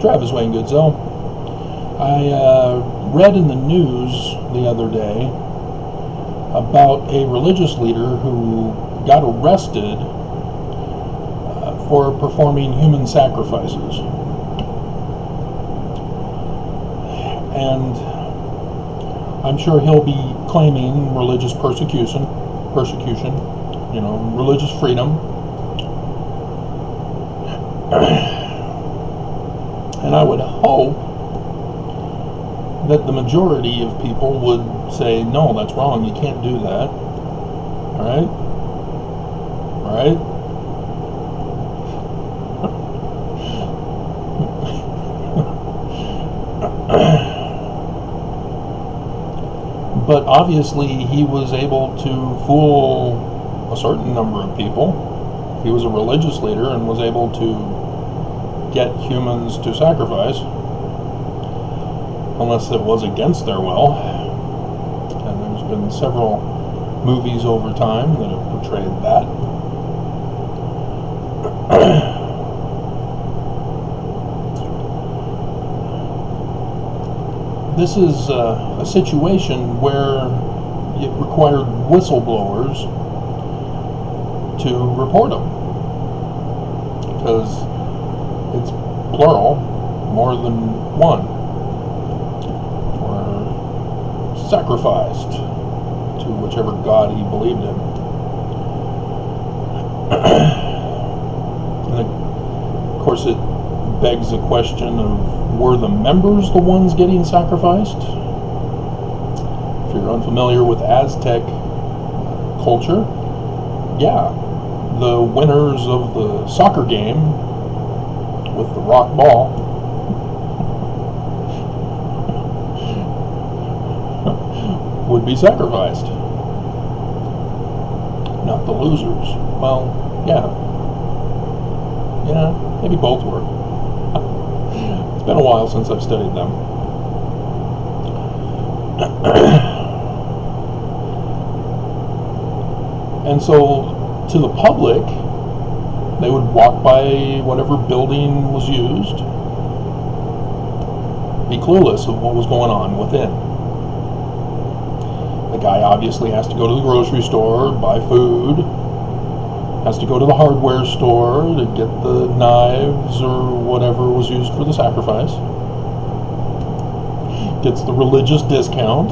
Travis Wayne Goodsell. I read in the news the other day about a religious leader who got arrested for performing human sacrifices. And I'm sure he'll be claiming religious persecution, religious freedom. And I would hope that the majority of people would say, no, that's wrong, you can't do that. Alright? But obviously he was able to fool a certain number of people. He was a religious leader and was able to get humans to sacrifice, unless it was against their will. And there's been several movies over time that have portrayed that. This is a situation where it required whistleblowers to report them, because it's plural, more than one, were sacrificed to whichever god he believed in. And of course it begs the question of, were the members the ones getting sacrificed? If you're unfamiliar with Aztec culture, yeah, the winners of the soccer game with the rock ball would be sacrificed, not the losers. Well, yeah, maybe both were. It's been a while since I've studied them. And so, to the public, they would walk by whatever building was used, be clueless of what was going on within. The guy obviously has to go to the grocery store, buy food, has to go to the hardware store to get the knives or whatever was used for the sacrifice, gets the religious discount,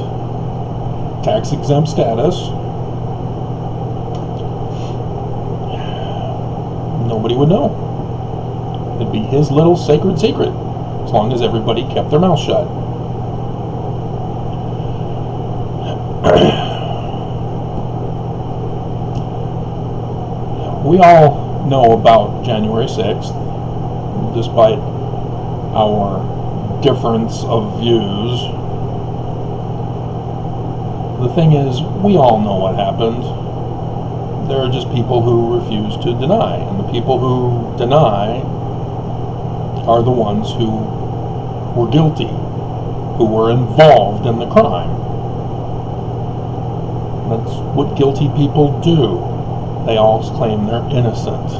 tax-exempt status. Nobody would know. It'd be his little sacred secret, as long as everybody kept their mouth shut. We all know about January 6th, despite our difference of views. The thing is, we all know what happened. There are just people who refuse to deny, and the people who deny are the ones who were guilty, who were involved in the crime. That's what guilty people do. They all claim they're innocent.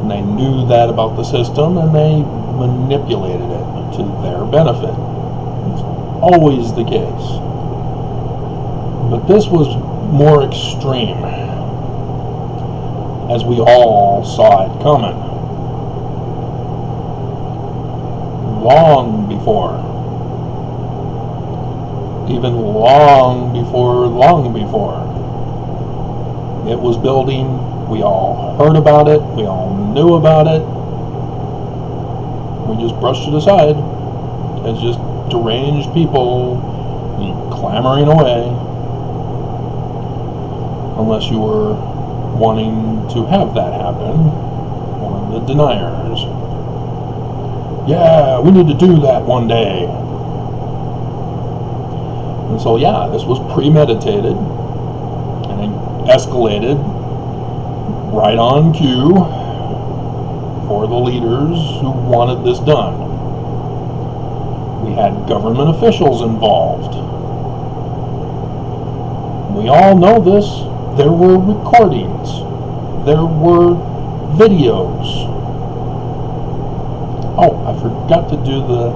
And they knew that about the system, and they manipulated it to their benefit. It's always the case. But this was more extreme, as we all saw it coming. Long before. Even long before. It was building. We all heard about it. We all knew about it. We just brushed it aside as just deranged people clamoring away, unless you were wanting to have that happen, one of the deniers. Yeah, we need to do that one day. And so, yeah, this was premeditated, and it escalated right on cue for the leaders who wanted this done. We had government officials involved. We all know this. There were recordings. There were videos. Oh, I forgot to do the...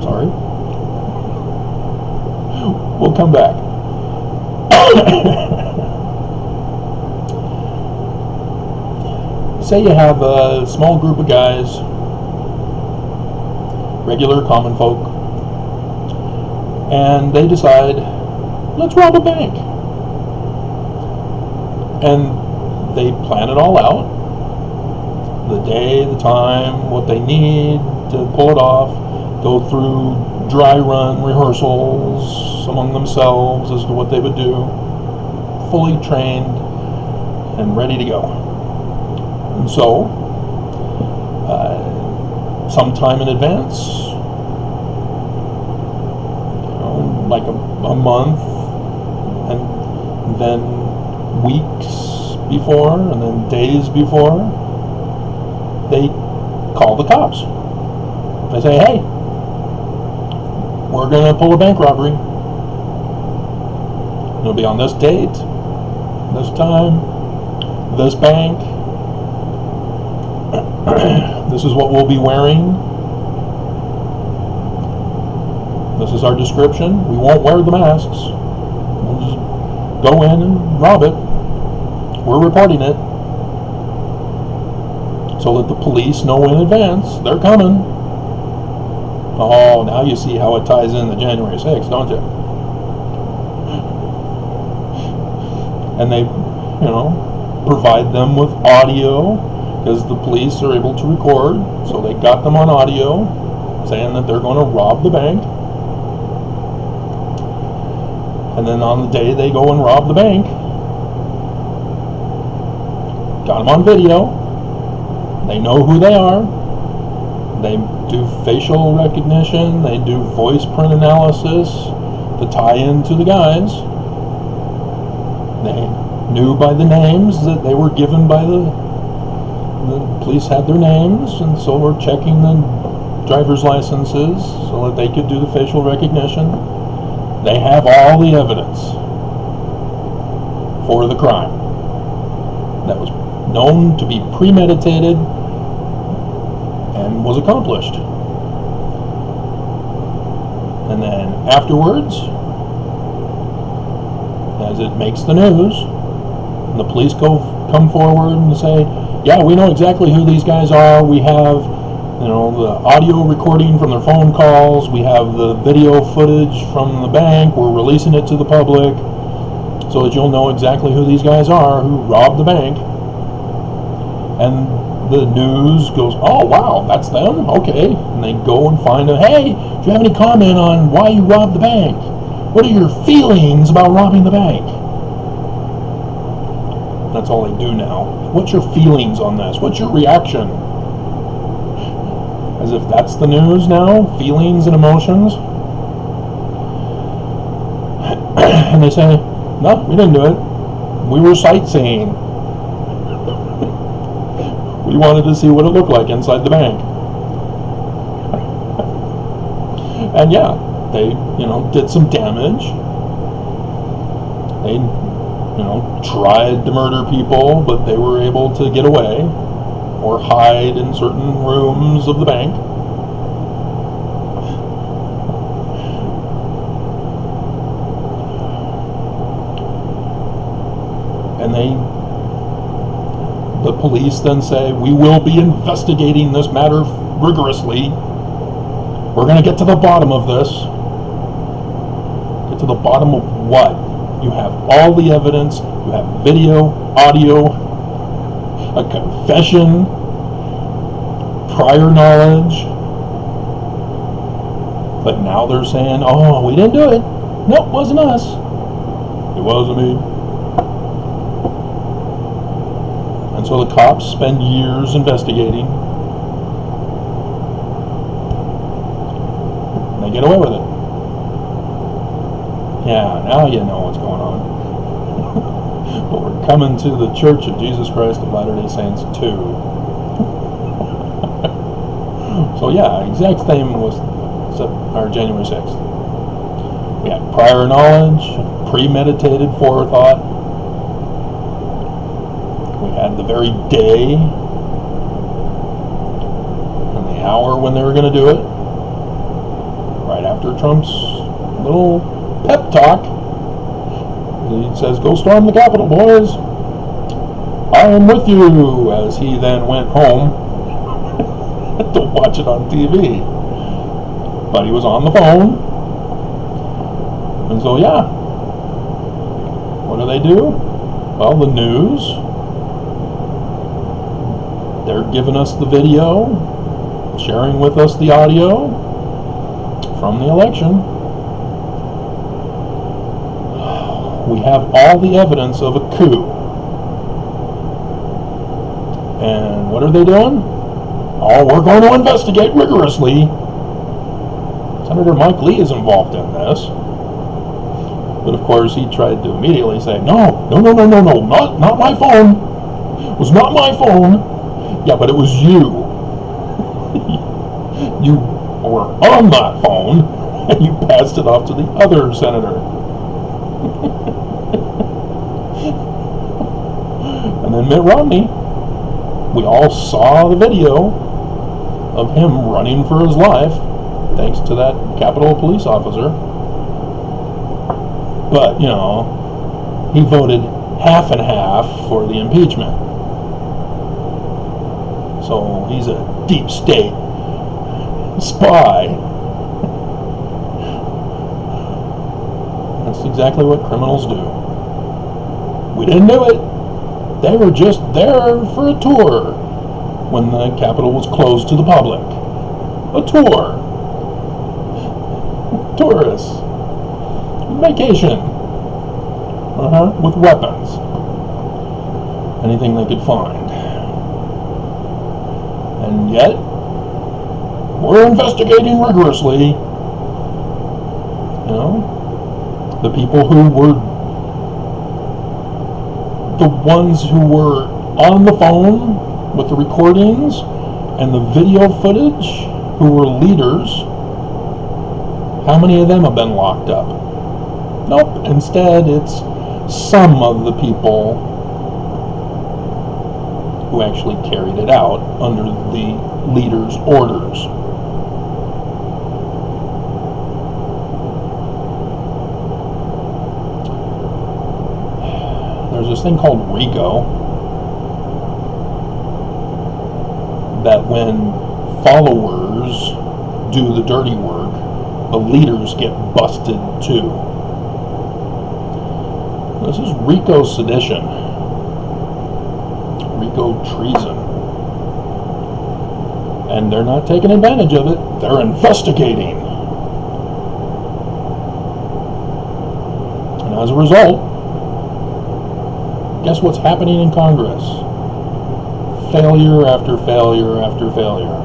Sorry. We'll come back. Say you have a small group of guys, regular common folk, and they decide, let's rob a bank. And they plan it all out. The day, the time, what they need to pull it off, go through dry run rehearsals among themselves as to what they would do, fully trained and ready to go. And so, sometime in advance, like a month, and then weeks before, and then days before, they call the cops. They say, hey, we're going to pull a bank robbery. It'll be on this date, this time, this bank. This is what we'll be wearing. This is our description. We won't wear the masks. We'll just go in and rob it. We're reporting it. So that the police know in advance they're coming. Oh, now you see how it ties in to January 6th, don't you? And they, provide them with audio, because the police are able to record, so they got them on audio saying that they're going to rob the bank. And then on the day they go and rob the bank, got them on video. They know who they are. They do facial recognition. They do voice print analysis to tie into the guys. They knew by the names that they were given by the police had their names, and so we're checking the driver's licenses so that they could do the facial recognition. They have all the evidence for the crime that was known to be premeditated and was accomplished. And then afterwards, as it makes the news, the police come forward and say, yeah, we know exactly who these guys are. We have, the audio recording from their phone calls. We have the video footage from the bank. We're releasing it to the public so that you'll know exactly who these guys are who robbed the bank. And the news goes, oh, wow, that's them? Okay. And they go and find out, hey, do you have any comment on why you robbed the bank? What are your feelings about robbing the bank? That's all they do now. What's your feelings on this? What's your reaction? As if that's the news now, feelings and emotions. And they say, no, we didn't do it. We were sightseeing. We wanted to see what it looked like inside the bank. And yeah, they, did some damage. They, tried to murder people, but they were able to get away or hide in certain rooms of the bank. And the police then say, we will be investigating this matter rigorously. We're going to get to the bottom of this. Get to the bottom of what? You have all the evidence. You have video, audio, a confession, prior knowledge. But now they're saying, oh, we didn't do it. Nope, wasn't us. It wasn't me. And so the cops spend years investigating. And they get away with it. Yeah, now you know what's going on. But we're coming to the Church of Jesus Christ of Latter-day Saints too. So yeah, exact same was January 6th. We had prior knowledge, premeditated forethought. We had the very day, and hour when they were going to do it, right after Trump's little pep talk. He says, "Go storm the Capitol, boys. I am with you," as he then went home to watch it on TV. But he was on the phone. And so, yeah. What do? Well, the news. They're giving us the video, sharing with us the audio from the election. We have all the evidence of a coup. And what are they doing? Oh, we're going to investigate rigorously. Senator Mike Lee is involved in this. But of course, he tried to immediately say, no, not my phone. It was not my phone. Yeah, but it was you. You were on that phone, and you passed it off to the other senator. And then Mitt Romney, we all saw the video of him running for his life, thanks to that Capitol police officer. But, you know, he voted half and half for the impeachment. So he's a deep state spy. That's exactly what criminals do. We didn't do it. They were just there for a tour when the Capitol was closed to the public. A tour. Tourists. Vacation. With weapons. Anything they could find. And yet, we're investigating rigorously. You know, the people who were the ones who were on the phone with the recordings and the video footage, who were leaders, how many of them have been locked up? Nope. Instead, it's some of the people who actually carried it out under the leader's orders. There's this thing called RICO that when followers do the dirty work, the leaders get busted too. This is RICO sedition. RICO treason. And they're not taking advantage of it. They're investigating. And as a result, guess what's happening in Congress? Failure after failure after failure.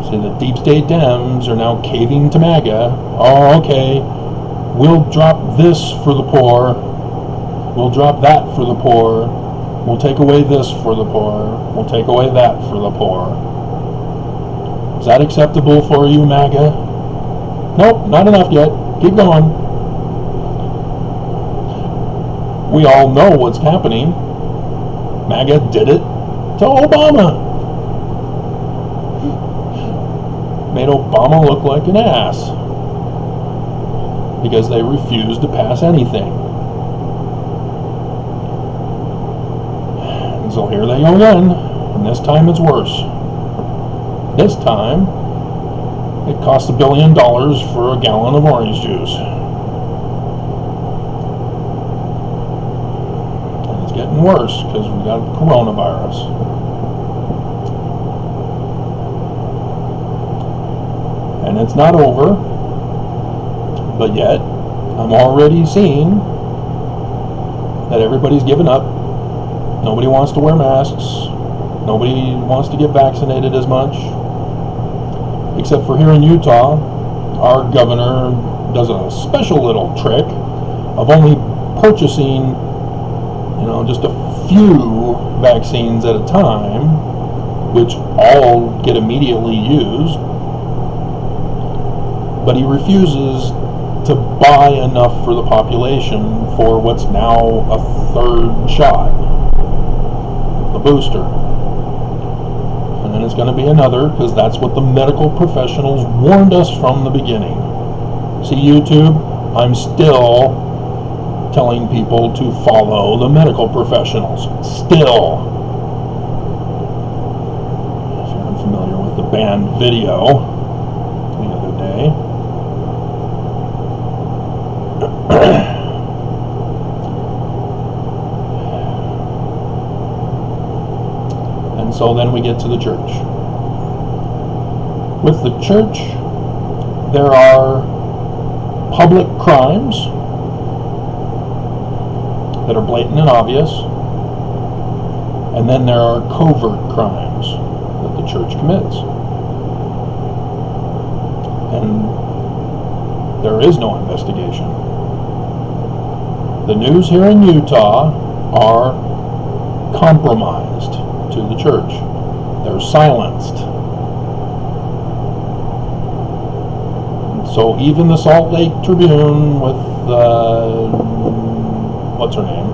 See, the deep state Dems are now caving to MAGA. Oh, okay. We'll drop this for the poor. We'll drop that for the poor. We'll take away this for the poor. We'll take away that for the poor. Is that acceptable for you, MAGA? Nope, not enough yet. Keep going. We all know what's happening. MAGA did it to Obama. Made Obama look like an ass. Because they refused to pass anything. And so here they go again, and this time it's worse. This time, it costs $1 billion for a gallon of orange juice. And it's getting worse, because we got coronavirus. And it's not over. But yet, I'm already seeing that everybody's given up. Nobody wants to wear masks. Nobody wants to get vaccinated as much. Except for here in Utah, our governor does a special little trick of only purchasing, just a few vaccines at a time, which all get immediately used. But he refuses to buy enough for the population for what's now a third shot, the booster. And then it's going to be another, because that's what the medical professionals warned us from the beginning. See, YouTube, I'm still telling people to follow the medical professionals. Still. If you're unfamiliar with the banned video the other day. And so then we get to the church. With the church, there are public crimes that are blatant and obvious, and then there are covert crimes that the church commits. And there is no investigation. The news here in Utah are compromised to the church. They're silenced. And so even the Salt Lake Tribune with what's her name?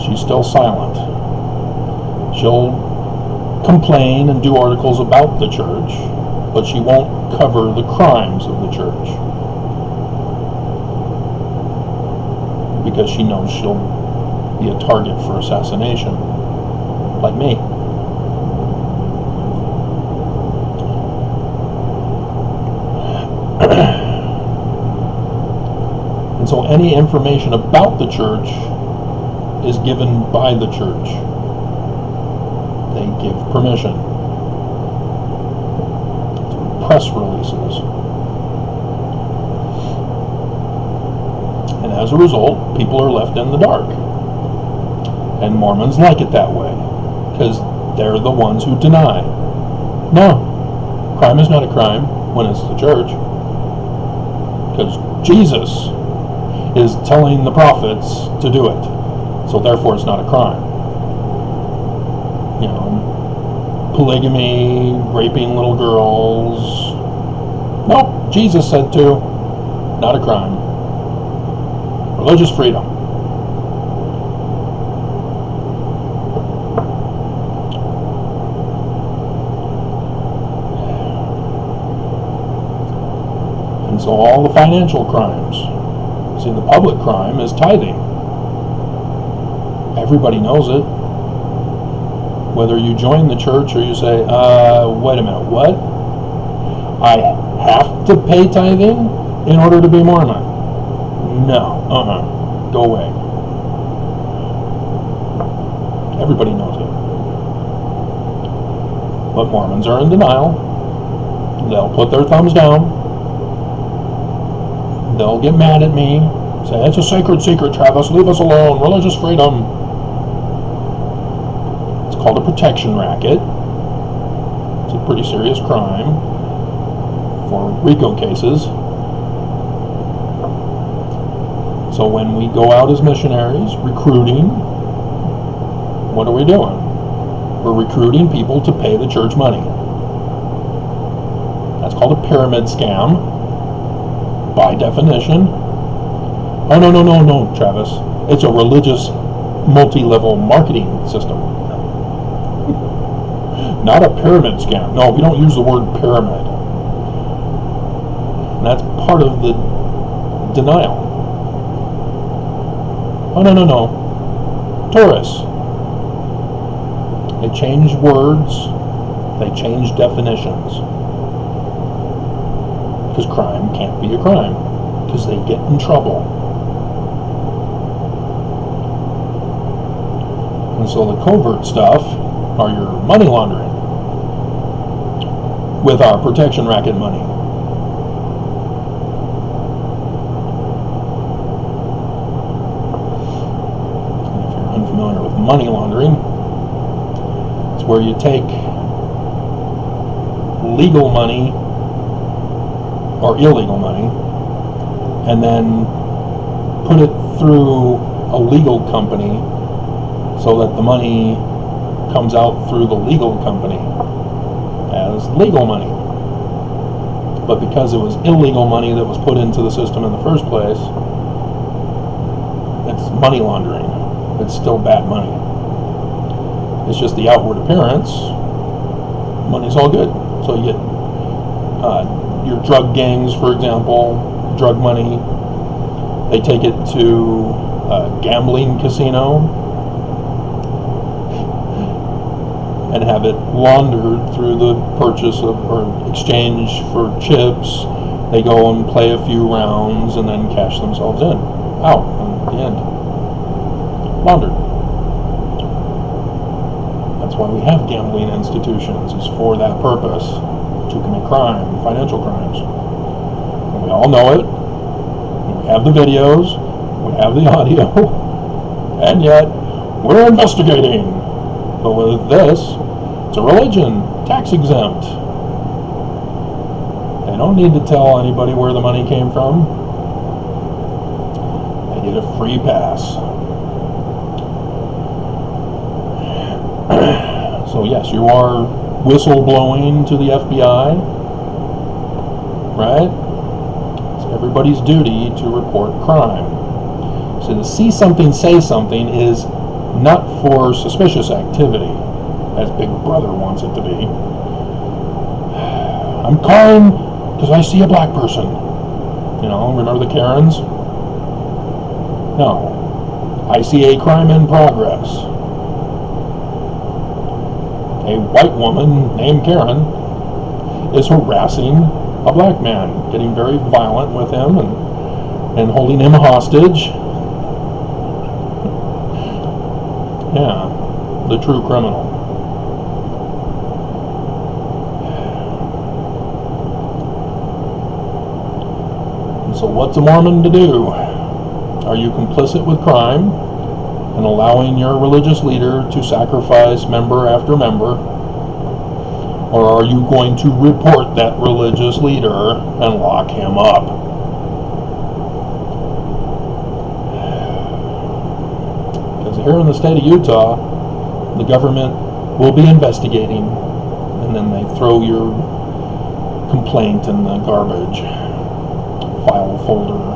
She's still silent. She'll complain and do articles about the church, but she won't cover the crimes of the church, because she knows she'll be a target for assassination, like me. And so any information about the church is given by the church. They give permission through press releases. And as a result, people are left in the dark. And Mormons like it that way, because they're the ones who deny. No, crime is not a crime when it's the church, because Jesus is telling the prophets to do it, so therefore it's not a crime. You know, polygamy, raping little girls, nope, Jesus said to, not a crime. Religious freedom. And so all the financial crimes. See, the public crime is tithing. Everybody knows it. Whether you join the church or you say, wait a minute, what? I have to pay tithing in order to be Mormon? No, go away. Everybody knows it. But Mormons are in denial. They'll put their thumbs down. They'll get mad at me, say, it's a sacred secret, Travis, leave us alone, religious freedom. It's called a protection racket. It's a pretty serious crime for RICO cases. So when we go out as missionaries, recruiting, what are we doing? We're recruiting people to pay the church money. That's called a pyramid scam. By definition. Oh, no, Travis. It's a religious multi-level marketing system. Not a pyramid scam. No, we don't use the word pyramid. And that's part of the denial. Oh, no. Tourists. They change words. They change definitions. Because crime can't be a crime, because they get in trouble. And so the covert stuff are your money laundering with our protection racket money. And if you're unfamiliar with money laundering, it's where you take legal money or illegal money, and then put it through a legal company so that the money comes out through the legal company as legal money. But because it was illegal money that was put into the system in the first place, it's money laundering. It's still bad money. It's just the outward appearance. Money's all good. So you get your drug gangs, for example, drug money. They take it to a gambling casino and have it laundered through the purchase of or exchange for chips. They go and play a few rounds and then cash themselves in, out at the end. Laundered. That's why we have gambling institutions, is for that purpose, to commit crime, financial crimes. And we all know it. We have the videos, we have the audio, and yet we're investigating. But with this, it's a religion, tax exempt. They don't need to tell anybody where the money came from. They get a free pass. So yes, you are whistleblowing to the FBI, right? It's everybody's duty to report crime. So to see something, say something is not for suspicious activity, as Big Brother wants it to be. I'm calling because I see a black person. You know, remember the Karens? No. I see a crime in progress. A white woman named Karen is harassing a black man, getting very violent with him and holding him hostage. Yeah, the true criminal. And so what's a Mormon to do? Are you complicit with crime and allowing your religious leader to sacrifice member after member? Or are you going to report that religious leader and lock him up? Because here in the state of Utah, the government will be investigating, and then they throw your complaint in the garbage file folder.